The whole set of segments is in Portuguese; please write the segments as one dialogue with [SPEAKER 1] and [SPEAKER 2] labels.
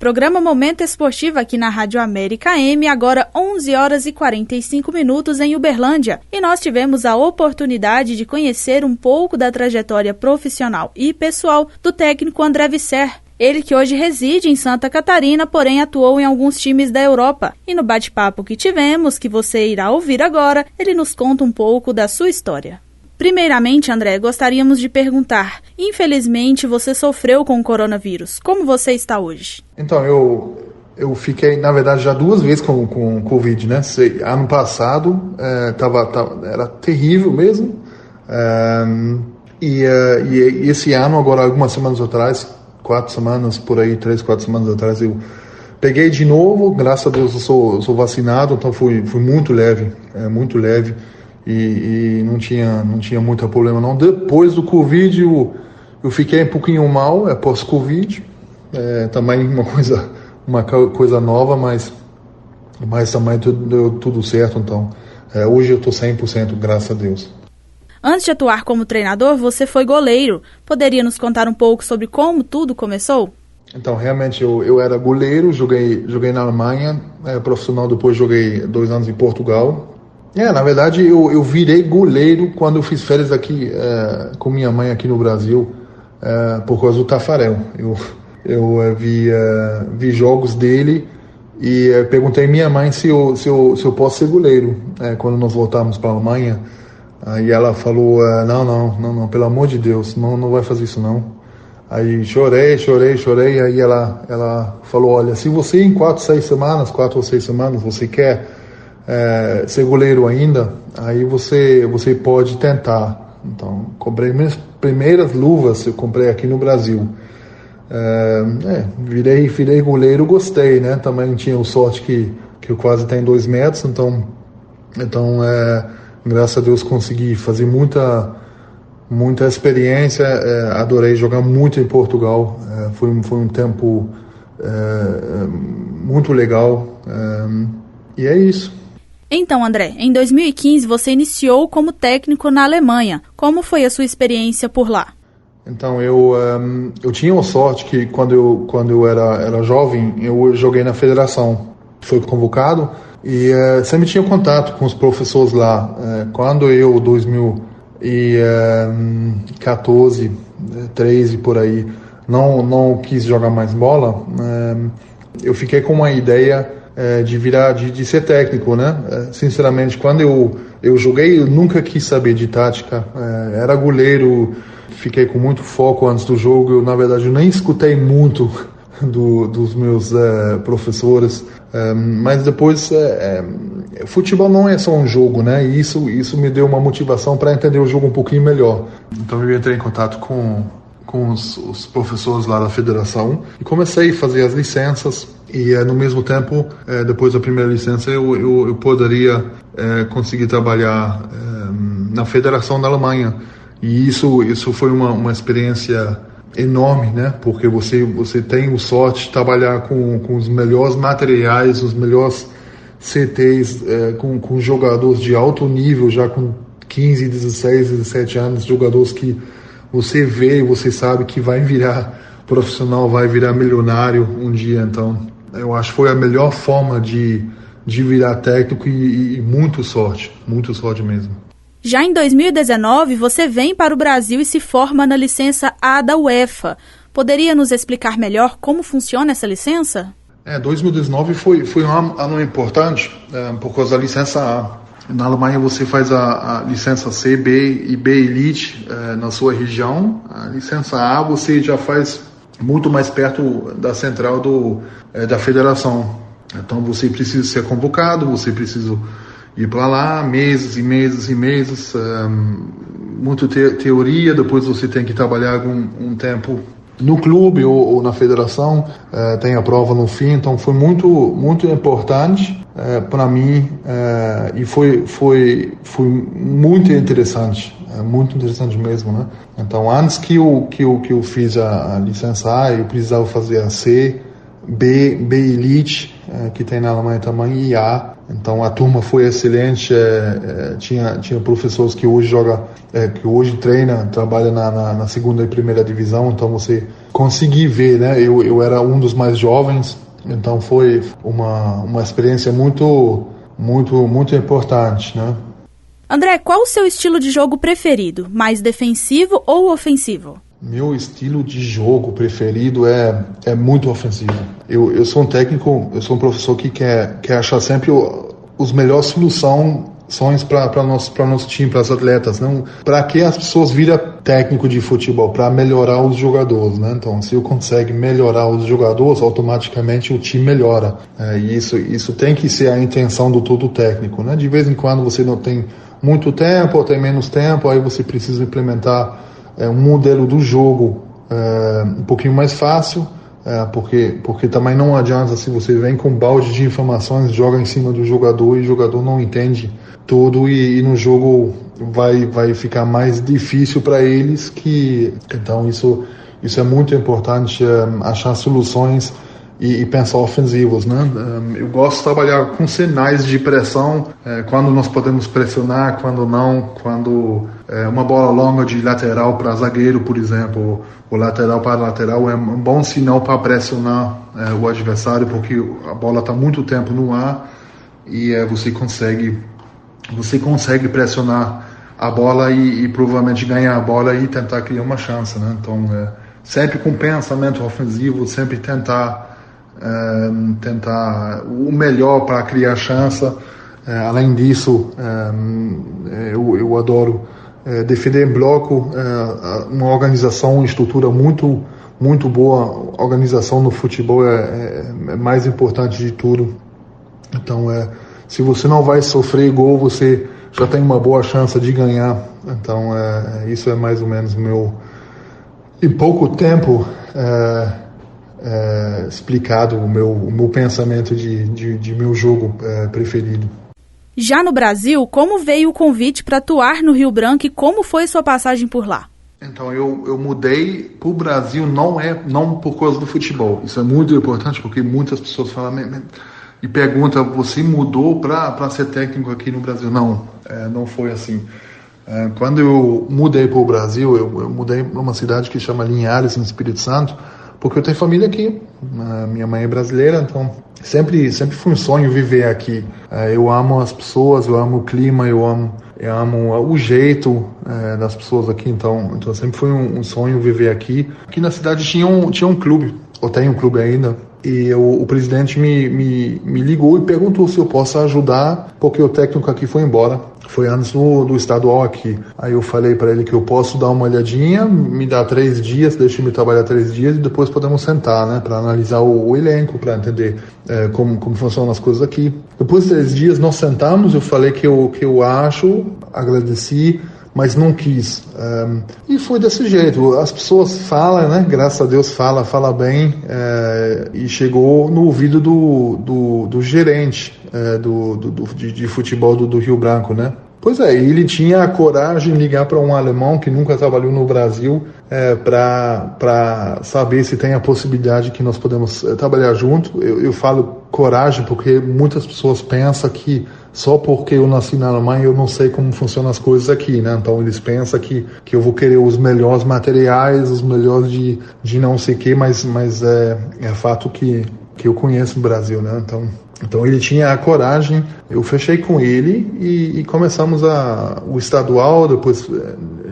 [SPEAKER 1] Programa Momento Esportivo aqui na Rádio América AM, agora 11 horas e 45 minutos em Uberlândia. E nós tivemos a oportunidade de conhecer um pouco da trajetória profissional e pessoal do técnico André Visser. Ele que hoje reside em Santa Catarina, porém atuou em alguns times da Europa. E no bate-papo que tivemos, que você irá ouvir agora, ele nos conta um pouco da sua história. Primeiramente, André, gostaríamos de perguntar, infelizmente você sofreu com o coronavírus. Como você está hoje?
[SPEAKER 2] Então, eu fiquei, na verdade, já 2 vezes com Covid, né? Ano passado era terrível mesmo. E esse ano, agora, algumas semanas atrás, 4 semanas por aí, 3, 4 semanas atrás, eu peguei de novo. Graças a Deus eu sou vacinado, então fui muito leve, e não tinha muito problema não. Depois do Covid eu fiquei um pouquinho mal, pós-Covid, também uma coisa nova, mas também deu tudo certo, então hoje eu estou 100%, graças a Deus.
[SPEAKER 1] Antes de atuar como treinador, você foi goleiro. Poderia nos contar um pouco sobre como tudo começou?
[SPEAKER 2] Então, realmente, eu era goleiro, joguei na Alemanha, profissional, depois joguei 2 anos em Portugal. Na verdade, eu virei goleiro quando eu fiz férias aqui com minha mãe aqui no Brasil, por causa do Tafarel. Eu vi jogos dele e perguntei à minha mãe se eu posso ser goleiro, quando nós voltamos para a Alemanha. Aí ela falou, não, pelo amor de Deus, não vai fazer isso não. Aí chorei, aí ela falou, olha, se você em 4 ou 6 semanas, você quer ser goleiro ainda, aí você pode tentar. Então, comprei minhas primeiras luvas, eu comprei aqui no Brasil. Virei goleiro, gostei, né? Também tinha o sorte que eu quase tenho 2 metros, então graças a Deus consegui fazer muita experiência, adorei jogar muito em Portugal, foi um tempo muito legal, e é isso.
[SPEAKER 1] Então, André, em 2015 você iniciou como técnico na Alemanha. Como foi a sua experiência por lá?
[SPEAKER 2] Então, eu tinha a sorte que quando eu era jovem, eu joguei na federação. Fui convocado e sempre tinha contato com os professores lá. Quando eu, 2014, 13 por aí, não quis jogar mais bola, eu fiquei com uma ideia de ser técnico, né? Sinceramente, quando eu joguei, eu nunca quis saber de tática. Era goleiro, fiquei com muito foco antes do jogo. Na verdade, eu nem escutei muito dos meus professores. Mas depois, futebol não é só um jogo, né? E isso me deu uma motivação para entender o jogo um pouquinho melhor. Então eu entrei em contato com os professores lá da federação e comecei a fazer as licenças. E no mesmo tempo, depois da primeira licença, eu poderia conseguir trabalhar na Federação da Alemanha. E isso foi uma experiência enorme, né? Porque você tem o sorte de trabalhar com os melhores materiais, os melhores CTs, com jogadores de alto nível, já com 15, 16, 17 anos, jogadores que você vê e você sabe que vai virar profissional, vai virar milionário um dia. Então, eu acho que foi a melhor forma de virar técnico e muito sorte mesmo.
[SPEAKER 1] Já em 2019, você vem para o Brasil e se forma na licença A da UEFA. Poderia nos explicar melhor como funciona essa licença?
[SPEAKER 2] 2019 foi um ano importante por causa da licença A. Na Alemanha você faz a licença C, B e B Elite na sua região. A licença A você já faz muito mais perto da central da federação. Então você precisa ser convocado, você precisa ir para lá meses e meses, muita teoria, depois você tem que trabalhar um tempo no clube ou na federação, tem a prova no fim. Então foi muito importante para mim, e foi muito interessante mesmo, né? Então antes que eu fiz a licença A, eu precisava fazer a C, B Elite, que tem na Alemanha também, e A. Então a turma foi excelente, tinha professores que hoje que hoje treina, trabalha na segunda e primeira divisão, então você conseguir ver, né? Eu era um dos mais jovens, então foi uma experiência muito importante, né?
[SPEAKER 1] André, qual o seu estilo de jogo preferido? Mais defensivo ou ofensivo?
[SPEAKER 2] Meu estilo de jogo preferido é muito ofensivo. Eu sou um técnico, eu sou um professor que quer achar sempre os melhores soluções para nosso time, para os atletas. Não, para que as pessoas viram técnico de futebol? Para melhorar os jogadores, né? Então, se eu consegue melhorar os jogadores, automaticamente o time melhora. E isso tem que ser a intenção do todo técnico, né? De vez em quando você não tem muito tempo ou tem menos tempo, aí você precisa implementar um modelo do jogo um pouquinho mais fácil, porque também não adianta se você vem com um balde de informações, joga em cima do jogador e o jogador não entende tudo e no jogo vai ficar mais difícil para eles. Então isso é muito importante, achar soluções e pensar ofensivos, né? Eu gosto de trabalhar com sinais de pressão, quando nós podemos pressionar, quando não, quando uma bola longa de lateral para zagueiro, por exemplo, ou lateral para lateral, é um bom sinal para pressionar o adversário, porque a bola está muito tempo no ar e você consegue pressionar a bola e provavelmente ganhar a bola e tentar criar uma chance, né? Então, sempre com pensamento ofensivo, sempre tentar o melhor para criar chance. Além disso, eu adoro defender em bloco, uma organização, uma estrutura muito boa. Organização no futebol é mais importante de tudo. Então, se você não vai sofrer gol, você já tem uma boa chance de ganhar. Então, isso é mais ou menos o meu, em pouco tempo, explicado o meu pensamento de meu jogo preferido.
[SPEAKER 1] Já no Brasil, como veio o convite para atuar no Rio Branco e como foi sua passagem por lá?
[SPEAKER 2] Então, eu mudei para o Brasil, não por causa do futebol. Isso é muito importante, porque muitas pessoas falam e perguntam, você mudou para ser técnico aqui no Brasil? Não foi assim. Quando eu mudei para o Brasil, eu mudei para uma cidade que chama Linhares, no Espírito Santo, porque eu tenho família aqui. Minha mãe é brasileira, então sempre foi um sonho viver aqui. Eu amo as pessoas, eu amo o clima, eu amo o jeito das pessoas aqui, então sempre foi um sonho viver aqui. Aqui na cidade tinha um clube, ou tem um clube ainda, e o presidente me ligou e perguntou se eu posso ajudar, porque o técnico aqui foi embora. Foi antes do estadual aqui. Aí eu falei para ele que eu posso dar uma olhadinha, me dá 3 dias, deixa eu me trabalhar 3 dias e depois podemos sentar, né, para analisar o elenco, para entender como funcionam as coisas aqui. Depois de 3 dias nós sentamos, eu falei que eu acho, agradeci, mas não quis. E foi desse jeito. As pessoas falam, né? Graças a Deus fala bem, e chegou no ouvido do gerente de futebol do Rio Branco, né? Pois ele tinha a coragem de ligar para um alemão que nunca trabalhou no Brasil para saber se tem a possibilidade que nós podemos trabalhar junto. Eu falo coragem porque muitas pessoas pensam que só porque eu nasci na Alemanha eu não sei como funcionam as coisas aqui, né? Então eles pensam que eu vou querer os melhores materiais, os melhores de não sei o que, mas é fato que eu conheço o Brasil, né? Então ele tinha a coragem, eu fechei com ele e começamos o estadual, depois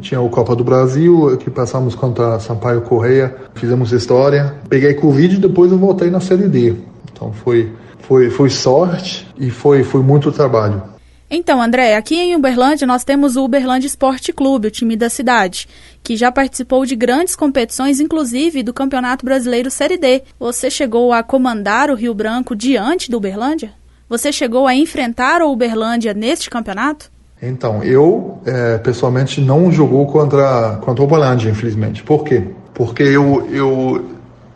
[SPEAKER 2] tinha o Copa do Brasil, que passamos contra Sampaio Corrêa, fizemos história, peguei Covid e depois eu voltei na Série D. Então foi sorte e foi muito trabalho.
[SPEAKER 1] Então, André, aqui em Uberlândia nós temos o Uberlândia Esporte Clube, o time da cidade, que já participou de grandes competições, inclusive do Campeonato Brasileiro Série D. Você chegou a comandar o Rio Branco diante do Uberlândia? Você chegou a enfrentar o Uberlândia neste campeonato?
[SPEAKER 2] Então, eu pessoalmente não jogou contra o Uberlândia, infelizmente. Por quê? Porque eu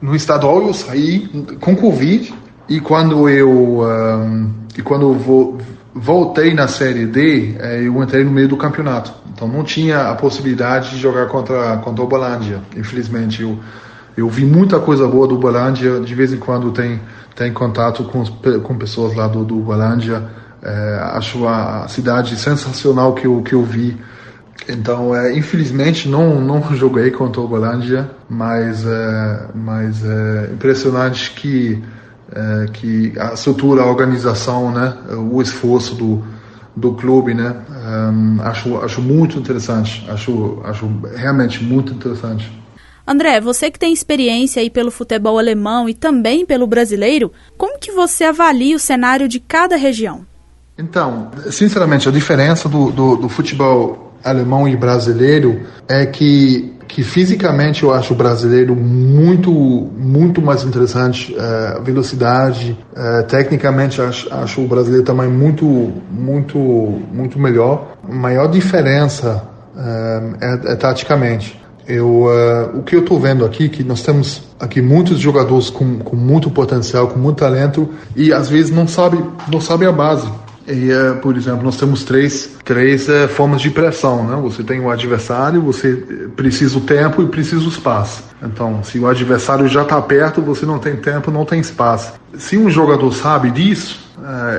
[SPEAKER 2] no estadual eu saí com Covid e quando eu voltei na Série D, eu entrei no meio do campeonato. Então não tinha a possibilidade de jogar contra o Uberlândia. Infelizmente, Eu vi muita coisa boa do Uberlândia, de vez em quando tem contato com pessoas lá do Uberlândia. Acho a cidade sensacional que eu vi. Então, infelizmente, não joguei contra o Uberlândia, mas é impressionante que a estrutura, a organização, né, o esforço do clube, né, acho muito interessante, acho realmente muito interessante.
[SPEAKER 1] André, você que tem experiência aí pelo futebol alemão e também pelo brasileiro, como que você avalia o cenário de cada região?
[SPEAKER 2] Então, sinceramente, a diferença do futebol alemão e brasileiro é que fisicamente eu acho o brasileiro muito mais interessante, velocidade, tecnicamente acho o brasileiro também muito melhor. A maior diferença é taticamente. O que eu estou vendo aqui, que nós temos aqui muitos jogadores com muito potencial, com muito talento, e às vezes não sabe a base. E, por exemplo, nós temos três formas de pressão, né? Você tem o adversário, você precisa o tempo e precisa o espaço. Então, se o adversário já está perto, você não tem tempo, não tem espaço. Se um jogador sabe disso,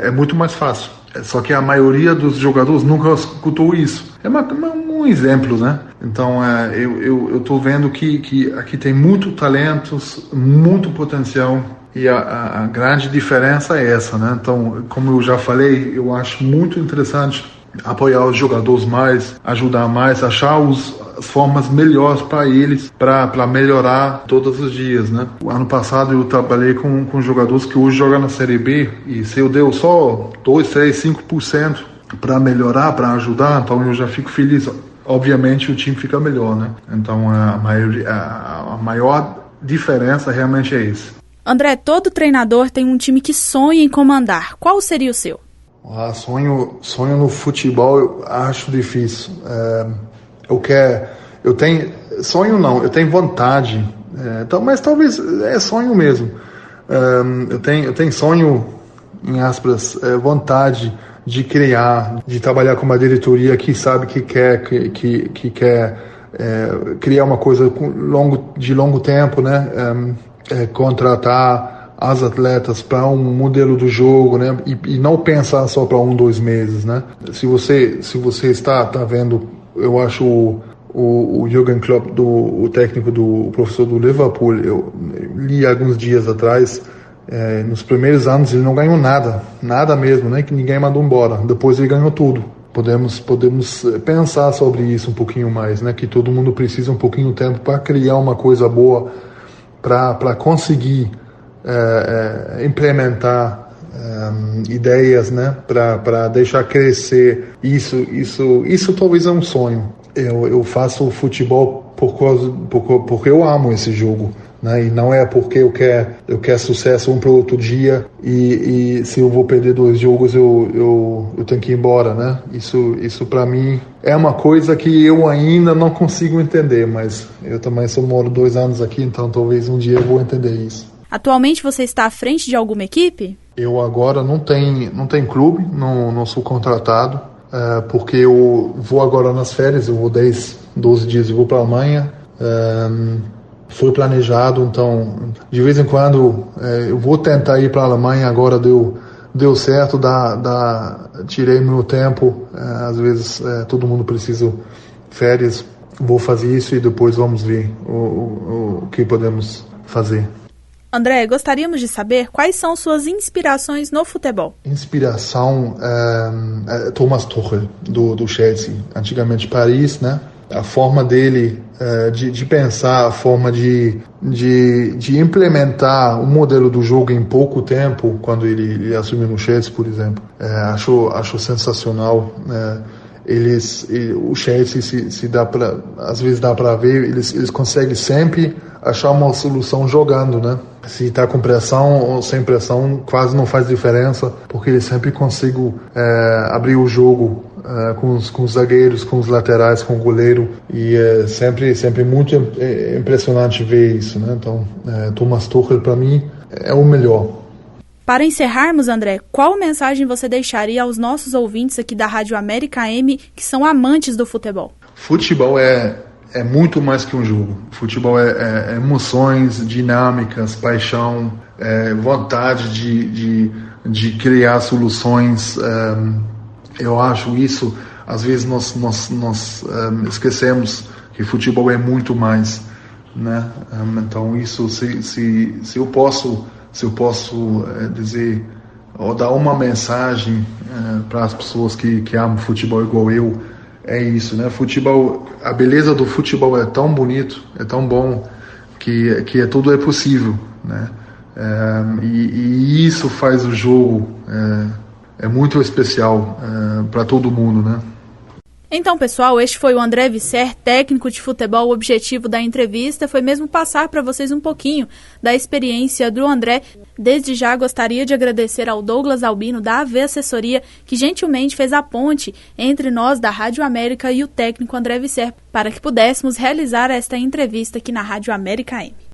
[SPEAKER 2] é muito mais fácil. Só que a maioria dos jogadores nunca escutou isso. É um exemplo, né? Então, eu estou vendo que aqui tem muito talento, muito potencial. E a grande diferença é essa, né? Então, como eu já falei, eu acho muito interessante apoiar os jogadores mais, ajudar mais, achar as formas melhores para eles, para melhorar todos os dias, né? O ano passado eu trabalhei com jogadores que hoje jogam na Série B, e se eu deu só 2, 3, 5% para melhorar, para ajudar, então eu já fico feliz. Obviamente o time fica melhor, né? Então a maior diferença realmente é isso.
[SPEAKER 1] André, todo treinador tem um time que sonha em comandar. Qual seria o seu?
[SPEAKER 2] Sonho no futebol eu acho difícil. Eu tenho vontade, mas talvez é sonho mesmo. Eu tenho sonho, em aspas, vontade de criar, de trabalhar com uma diretoria que sabe que quer criar uma coisa de longo tempo, né? Contratar as atletas para um modelo do jogo, né? E não pensar só para 1-2 meses, né? Se você está vendo, eu acho o Jürgen Klopp, o técnico o professor do Liverpool, eu li alguns dias atrás, nos primeiros anos ele não ganhou nada mesmo, né? Que ninguém mandou embora. Depois ele ganhou tudo. Podemos pensar sobre isso um pouquinho mais, né? Que todo mundo precisa um pouquinho de tempo para criar uma coisa boa, para conseguir implementar ideias, né? Para deixar crescer isso talvez é um sonho. Eu faço futebol porque eu amo esse jogo, né? E não é porque eu quero sucesso um para o outro dia e se eu vou perder 2 jogos eu tenho que ir embora, né? Isso para mim é uma coisa que eu ainda não consigo entender, mas eu também moro 2 anos aqui, então talvez um dia eu vou entender isso.
[SPEAKER 1] Atualmente você está à frente de alguma equipe?
[SPEAKER 2] Eu agora não tenho clube, não sou contratado, porque eu vou agora nas férias, eu vou 12 dias, eu vou para a Alemanha. Foi planejado, então de vez em quando eu vou tentar ir para a Alemanha. Agora deu certo, tirei meu tempo, às vezes todo mundo precisa de férias, vou fazer isso e depois vamos ver o que podemos fazer.
[SPEAKER 1] André, gostaríamos de saber quais são suas inspirações no futebol.
[SPEAKER 2] Inspiração Thomas Tuchel, do Chelsea, antigamente Paris, né? A forma dele de pensar, a forma de implementar um modelo do jogo em pouco tempo, quando ele assumiu no Chelsea, por exemplo, acho sensacional. O Chelsea, às vezes dá para ver, eles conseguem sempre achar uma solução jogando, né? Se está com pressão ou sem pressão, quase não faz diferença, porque eles sempre conseguem abrir o jogo com os zagueiros, com os laterais, com o goleiro, e é sempre muito impressionante ver isso, né? Então, Thomas Tuchel, para mim, é o melhor.
[SPEAKER 1] Para encerrarmos, André, qual mensagem você deixaria aos nossos ouvintes aqui da Rádio América AM, que são amantes do futebol?
[SPEAKER 2] Futebol é é muito mais que um jogo. Futebol é emoções, dinâmicas, paixão, vontade de criar soluções. Eu acho isso, às vezes nós esquecemos que futebol é muito mais, né? Então isso, se eu posso dizer ou dar uma mensagem para as pessoas que amam futebol igual eu, é isso, né? Futebol, a beleza do futebol é tão bonito, é tão bom que tudo é possível, né? E isso faz o jogo muito especial para todo mundo, né?
[SPEAKER 1] Então, pessoal, este foi o André Visser, técnico de futebol. O objetivo da entrevista foi mesmo passar para vocês um pouquinho da experiência do André. Desde já gostaria de agradecer ao Douglas Albino, da AV Assessoria, que gentilmente fez a ponte entre nós da Rádio América e o técnico André Visser, para que pudéssemos realizar esta entrevista aqui na Rádio América AM.